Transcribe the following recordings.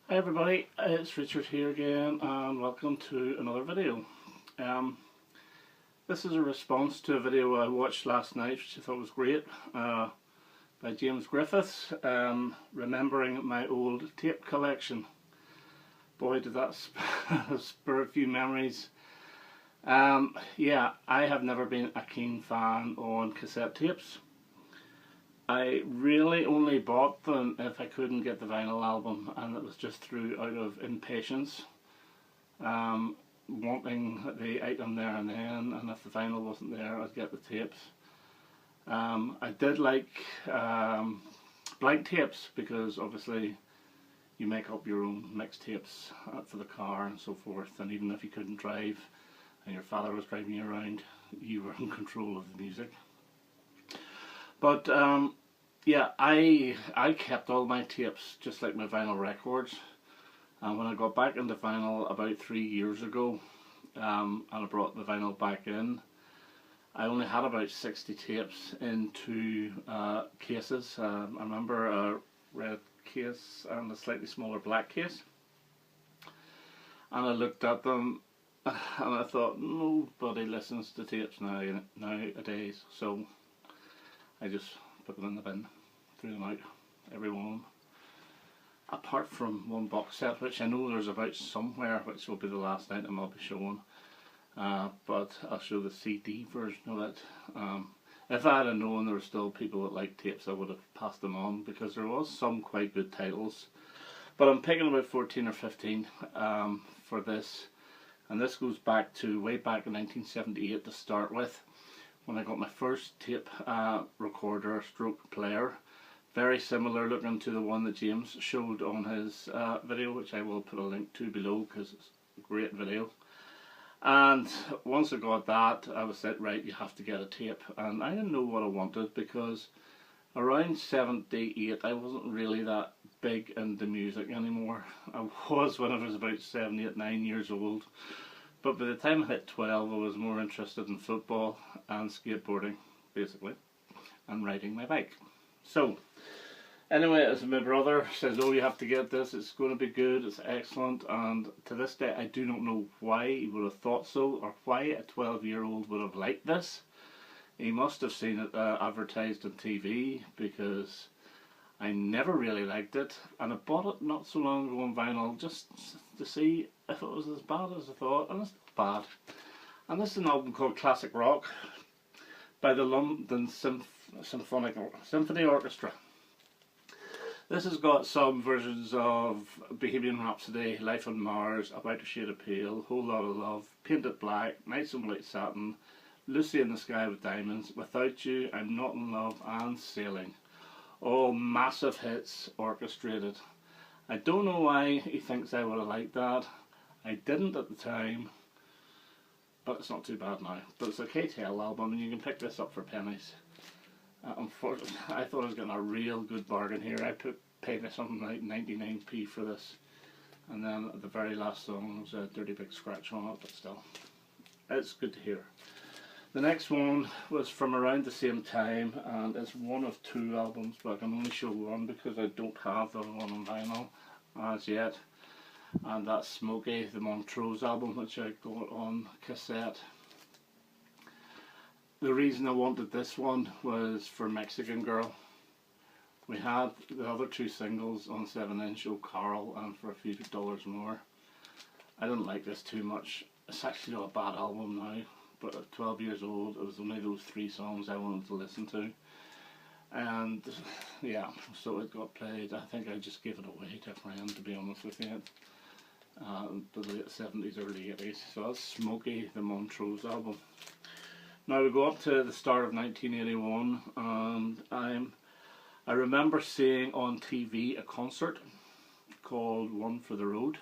Hi everybody, it's Richard here again and welcome to another video. Um, this is a response to a video I watched last night which I thought was great by James Griffiths, remembering my old tape collection. Boy, did that spur a few memories. Yeah, I have never been a keen fan on cassette tapes. I really only bought them if I couldn't get the vinyl album, and it was just out of impatience, wanting the item there and then, and if the vinyl wasn't there I'd get the tapes. I did like blank tapes because obviously you make up your own mixtapes for the car and so forth, and even if you couldn't drive and your father was driving you around, you were in control of the music. But yeah, I kept all my tapes just like my vinyl records, and when I got back into vinyl about 3 years ago, and I brought the vinyl back in, I only had about 60 tapes in two cases. I remember a red case and a slightly smaller black case, and I looked at them and I thought, nobody listens to tapes nowadays, so I just put them in the bin, threw them out, every one of them. Apart from one box set, which I know there's about somewhere, which will be the last item I'll be showing, but I'll show the CD version of it. If I had known there were still people that liked tapes, I would have passed them on, because there was some quite good titles. But I'm picking about 14 or 15 for this, and this goes back to way back in 1978 to start with, when I got my first tape recorder stroke player, very similar looking to the one that James showed on his video, which I will put a link to below because it's a great video. And once I got that, I was said, right, you have to get a tape, and I didn't know what I wanted, because around 78 I wasn't really that big into music anymore. I was when I was about 7, 8, 9 years old. But by the time I hit 12, I was more interested in football and skateboarding, basically, and riding my bike. So, anyway, as my brother says, oh, you have to get this, it's going to be good, it's excellent, and to this day I do not know why he would have thought so, or why a 12-year-old would have liked this. He must have seen it advertised on TV, because I never really liked it, and I bought it not so long ago on vinyl just to see if it was as bad as I thought, and it's not bad. And this is an album called Classic Rock by the London Symphony Orchestra. This has got some versions of Bohemian Rhapsody, Life on Mars, About a Shade of Pale, Whole Lot of Love, Painted Black, Nights in White Satin, Lucy in the Sky with Diamonds, Without You, I'm Not in Love, and Sailing. All massive hits orchestrated. I don't know why he thinks I would have liked that. I didn't at the time, but it's not too bad now. But it's a KTL album, and you can pick this up for pennies. Unfortunately, I thought I was getting a real good bargain here. I paid something like 99p for this, and then the very last song was a dirty big scratch on it, but still, it's good to hear. The next one was from around the same time, and it's one of two albums, but I can only show one because I don't have the one on vinyl as yet, and that's Smokey, the Montrose album, which I got on cassette. The reason I wanted this one was for Mexican Girl. We had the other two singles on 7-inch, Oh Carl, and for a few dollars more. I didn't like this too much. It's actually not a bad album now, but at 12 years old, it was only those 3 songs I wanted to listen to. And yeah, so it got played. I think I just gave it away to a friend, to be honest with you. The late 70s, early 80s. So that's Smokey, the Montrose album. Now we go up to the start of 1981, and I remember seeing on TV a concert called One for the Road,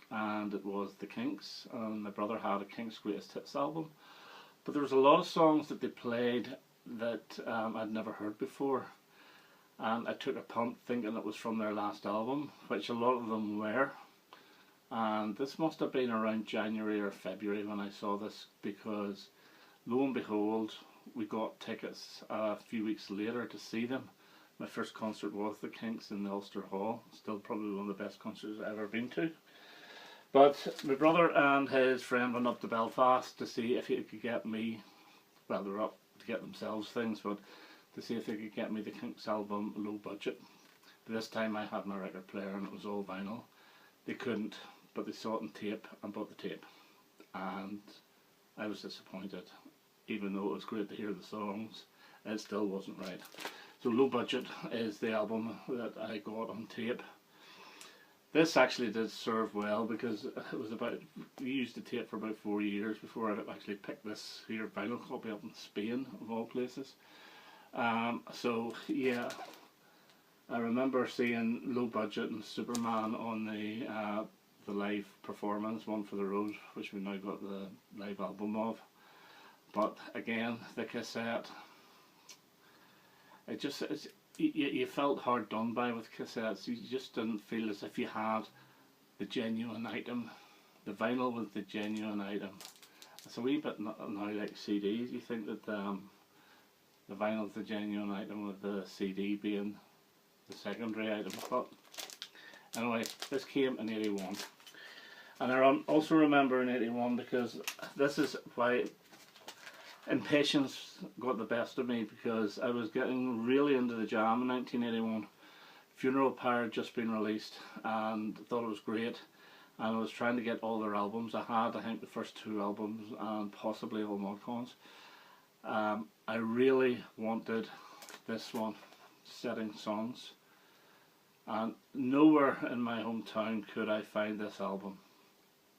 and it was the Kinks, and my brother had a Kinks Greatest Hits album, but there was a lot of songs that they played that I'd never heard before, and I took a punt thinking it was from their last album, which a lot of them were. And this must have been around January or February when I saw this, because lo and behold, we got tickets a few weeks later to see them My first concert was the Kinks in the Ulster Hall. Still probably one of the best concerts I've ever been to. But my brother and his friend went up to Belfast to see if he could get me, well, they were up to get themselves things, but to see if they could get me the Kinks album Low Budget. This time I had my record player and it was all vinyl. They couldn't, but they saw it on tape and bought the tape. And I was disappointed. Even though it was great to hear the songs, it still wasn't right. So Low Budget is the album that I got on tape. This actually did serve well because it was about, we used the tape for about 4 years before I actually picked this here vinyl copy up in Spain, of all places. So yeah, I remember seeing Low Budget and Superman on the live performance, One for the Road, which we now got the live album of. But again, the cassette, it just, you felt hard done by with cassettes. You just didn't feel as if you had the genuine item. The vinyl was the genuine item. It's a wee bit now like CDs. You think that the vinyl is the genuine item with the CD being the secondary item. But anyway, this came in '81. And I also remember in '81 because this is why impatience got the best of me, because I was getting really into the jam in 1981. Funeral Pyre had just been released and thought it was great, and I was trying to get all their albums. I had, I think, the first 2 albums and possibly all Modcons. I really wanted this one, Setting Suns, and nowhere in my hometown could I find this album,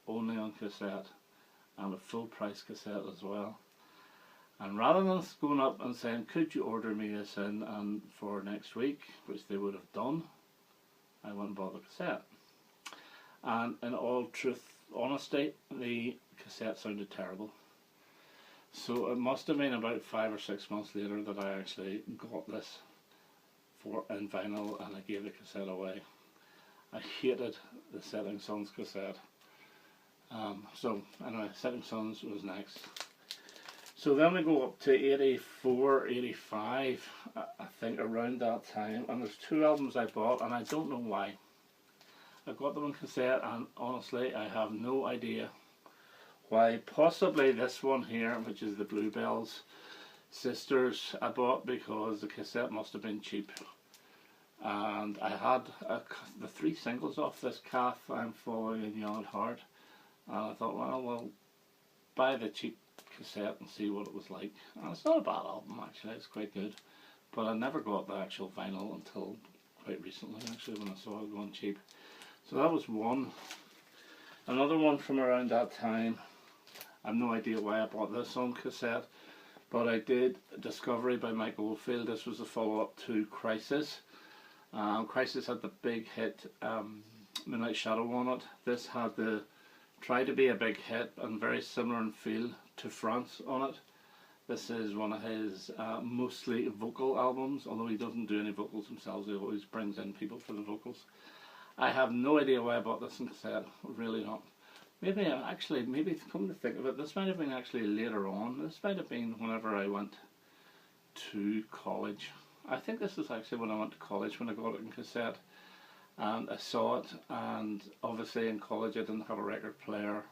only on cassette, and a full price cassette as well. And rather than going up and saying, could you order me this in and for next week, which they would have done, I went and bought the cassette. And in all truth, honesty, the cassette sounded terrible. So it must have been about 5 or 6 months later that I actually got this in vinyl, and I gave the cassette away. I hated the Setting Suns cassette. So anyway, Setting Suns was next. So then we go up to 84, 85, I think around that time, and there's 2 albums I bought and I don't know why. I got them on cassette and honestly I have no idea why. Possibly this one here, which is the Bluebells Sisters, I bought because the cassette must have been cheap. And I had the 3 singles off this, Calf, I'm Following in Young at Heart, and I thought, well, we'll buy the cheap cassette and see what it was like. And it's not a bad album actually, it's quite good, but I never got the actual vinyl until quite recently actually, when I saw it going cheap. So that was one. Another one from around that time, I have no idea why I bought this on cassette, but I did Discovery by Mike Oldfield. This was a follow-up to Crisis. Crisis had the big hit Midnight Shadow on it. This had the tried to be a big hit and very similar in feel to France on it. This is one of his mostly vocal albums, although he doesn't do any vocals himself, he always brings in people for the vocals. I have no idea why I bought this on cassette, really not. Maybe come to think of it, this might have been actually later on. This might have been whenever I went to college. I think this was actually when I went to college when I got it in cassette. And I saw it, and obviously in college I didn't have a record player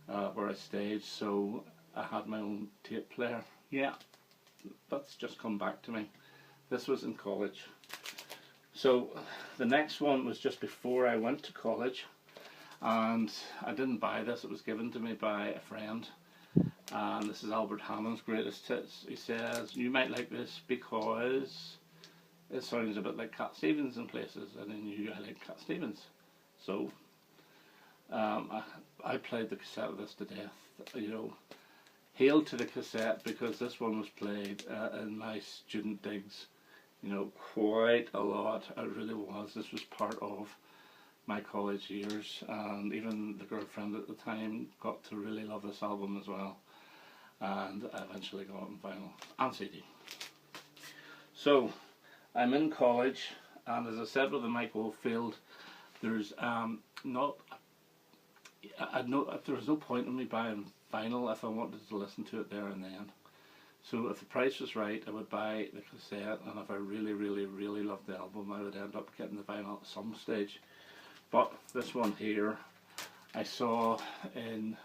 where I stayed, so I had my own tape player. Yeah, that's just come back to me. This was in college. So the next one was just before I went to college, and I didn't buy this, it was given to me by a friend. And this is Albert Hammond's Greatest Hits. He says, you might like this because it sounds a bit like Cat Stevens in places, and I knew I liked Cat Stevens. So I played the cassette of this to death, you know. Hail to the cassette, because this one was played in my student digs, you know, quite a lot. It really was. This was part of my college years, and even the girlfriend at the time got to really love this album as well. And I eventually got it on vinyl and CD. So I'm in college, and as I said with the Mike Oldfield, there's there was no point in me buying vinyl if I wanted to listen to it there and then. So if the price was right, I would buy the cassette, and if I really loved the album, I would end up getting the vinyl at some stage. But this one here, I saw in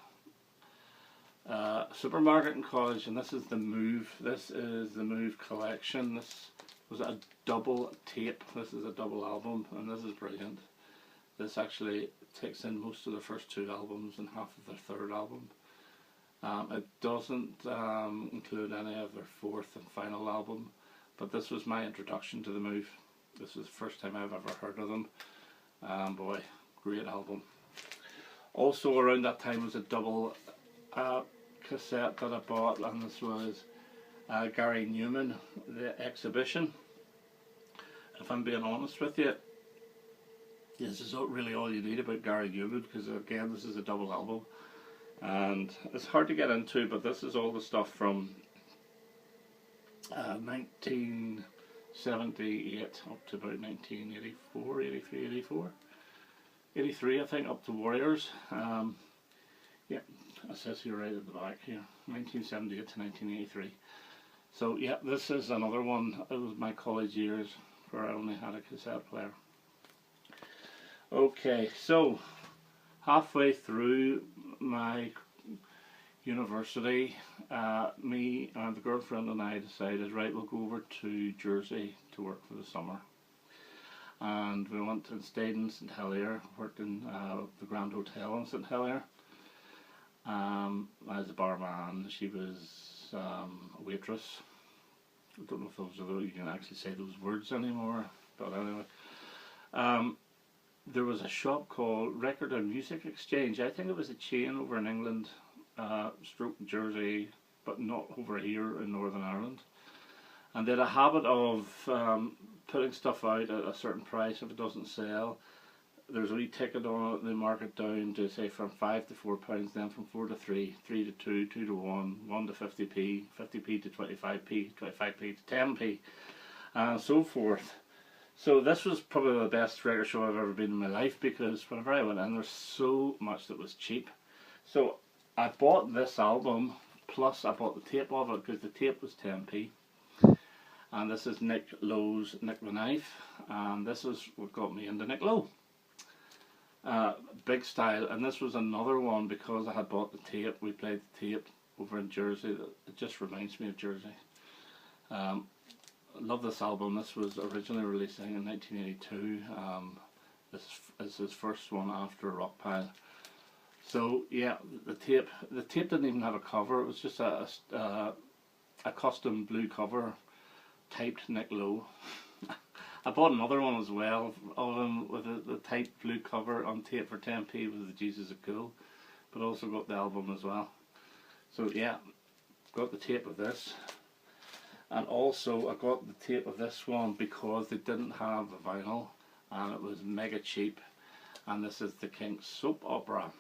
supermarket in college, and this is the Move. This is the Move collection. This was a double tape. This is a double album, and this is brilliant. This actually takes in most of the first two albums and half of their third album. It doesn't include any of their fourth and final album, but this was my introduction to the Move. This was the first time I've ever heard of them. Boy, great album. Also around that time was a double cassette that I bought, and this was Gary Newman, The Exhibition. If I'm being honest with you, this is really all you need about Gary Newman, because again, this is a double album. And it's hard to get into, but this is all the stuff from 1978 up to about 1984, 83, 84. 83 I think, up to Warriors. Yeah, it says here right at the back here, 1978 to 1983. So yeah, this is another one. It was my college years where I only had a cassette player. Okay, so halfway through my university, me and the girlfriend and I decided, right, we'll go over to Jersey to work for the summer. And we went and stayed in St Helier, worked in the Grand Hotel in St Helier. I was a barman, she was a waitress. I don't know if you can actually say those words anymore, but anyway. There was a shop called Record and Music Exchange. I think it was a chain over in England, stroke Jersey, but not over here in Northern Ireland. And they had a habit of putting stuff out at a certain price. If it doesn't sell, there's a wee ticket on it. They mark it down to say from £5 to £4, then from 4 to 3, 3 to 2, 2 to 1, 1 to 50p, 50p to 25p, 25p to 10p, and so forth. So this was probably the best record show I've ever been in my life, because whenever I went in, there's so much that was cheap. So I bought this album, plus I bought the tape of it, because the tape was 10p. And this is Nick Lowe's Nick the Knife, and this is what got me into Nick Lowe. Big style, and this was another one, because I had bought the tape, we played the tape over in Jersey, it just reminds me of Jersey. I love this album. This was originally released in 1982. This is his first one after Rockpile. So yeah, the tape didn't even have a cover. It was just a custom blue cover, typed Nick Lowe. I bought another one as well of him with the typed blue cover on tape for 10p with the Jesus Is Cool, but also got the album as well. So yeah, got the tape of this. And also I got the tape of this one because they didn't have a vinyl, and it was mega cheap. And this is the Kinks soap opera.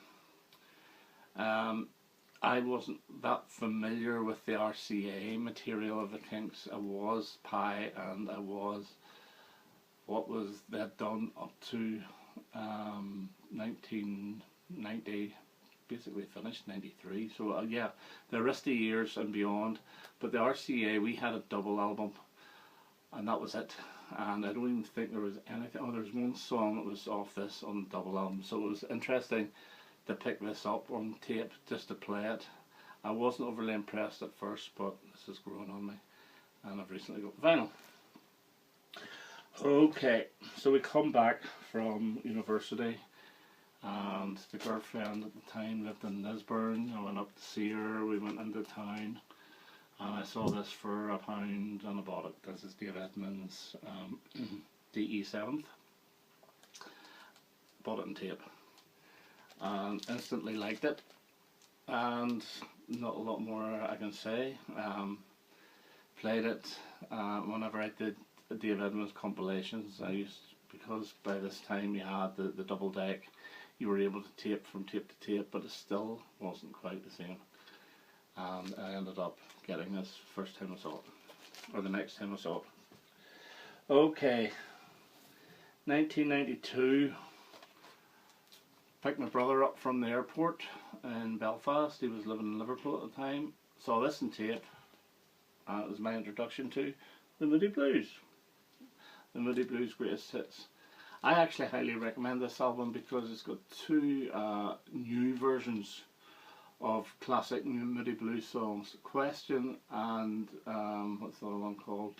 I wasn't that familiar with the RCA material of the Kinks. I was Pie, and I was what was they had done up to 1990. Basically finished 93, so yeah, the Arista years and beyond. But the RCA, we had a double album, and that was it. And I don't even think there was anything. Oh, there's one song that was off this on the double album, so it was interesting to pick this up on tape just to play it. I wasn't overly impressed at first, but this has grown on me, and I've recently got vinyl. Okay, so we come back from university, and the girlfriend at the time lived in Lisburn. I went up to see her, we went into town, and I saw this for £1 and I bought it. This is Dave Edmunds' DE7th. Bought it on tape and instantly liked it, and not a lot more I can say. Played it whenever I did Dave Edmunds compilations. I used, because by this time you had the double deck, you were able to tape from tape to tape, but it still wasn't quite the same. And I ended up getting this first time I saw it, or the next time I saw it. Okay, 1992, picked my brother up from the airport in Belfast. He was living in Liverpool at the time. Saw this on tape, and it was my introduction to the Moody Blues. The Moody Blues Greatest Hits. I actually highly recommend this album because it's got two new versions of classic Moody Blues songs. Question and what's the other one called?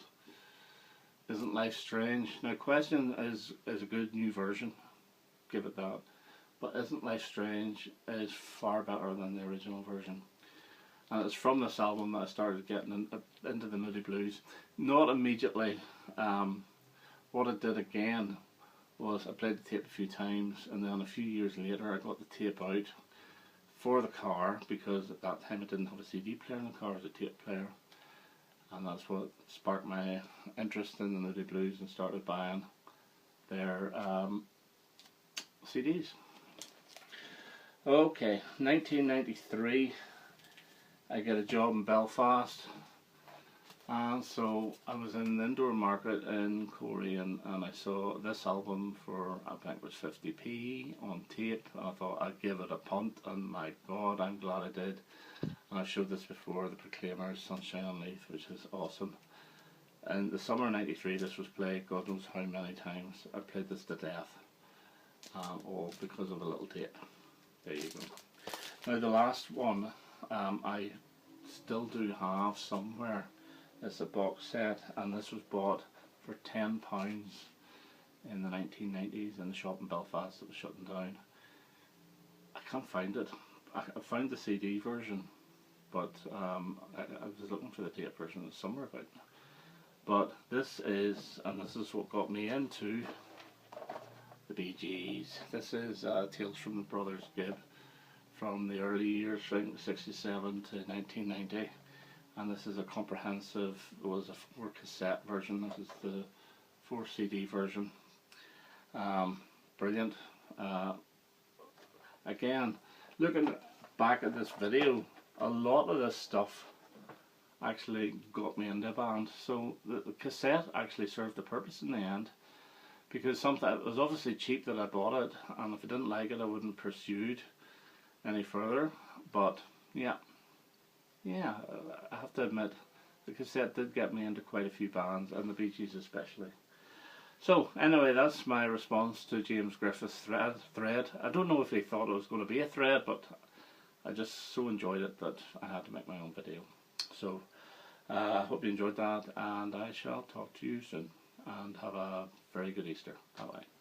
Isn't Life Strange? Now Question is a good new version, give it that. But Isn't Life Strange is far better than the original version. And it's from this album that I started getting into the Moody Blues. Not immediately. What I did again was I played the tape a few times, and then a few years later I got the tape out for the car, because at that time I didn't have a CD player in the car, it was a tape player. And that's what sparked my interest in the Moody Blues, and started buying their CDs. Okay, 1993, I get a job in Belfast, and so I was in the indoor market in Corey, and I saw this album for, I think it was 50p on tape, and I thought I'd give it a punt, and my God, I'm glad I did. And I showed this before, the Proclaimers, Sunshine on Leith, which is awesome. In the summer of '93 this was played God knows how many times. I played this to death, all because of a little tape. There you go. Now the last one I still do have somewhere. It's a box set, and this was bought for £10 in the 1990s in the shop in Belfast that was shutting down. I can't find it. I found the CD version, but I was looking for the tape version. It's somewhere about. But this is what got me into the Bee Gees. This is Tales from the Brothers Gibb from the early years, from 67 to 1990, and this is a comprehensive, it was a 4 cassette version. This is the 4 CD version. Brilliant. Again, looking back at this video, a lot of this stuff actually got me into a band. So the cassette actually served a purpose in the end, because it was obviously cheap that I bought it, and if I didn't like it I wouldn't pursue it any further. But yeah, I have to admit the cassette did get me into quite a few bands, and the Bee Gees especially. So anyway, that's my response to James Griffiths' thread. I don't know if he thought it was going to be a thread, but I just so enjoyed it that I had to make my own video. So I hope you enjoyed that, and I shall talk to you soon, and have a very good Easter. Bye bye.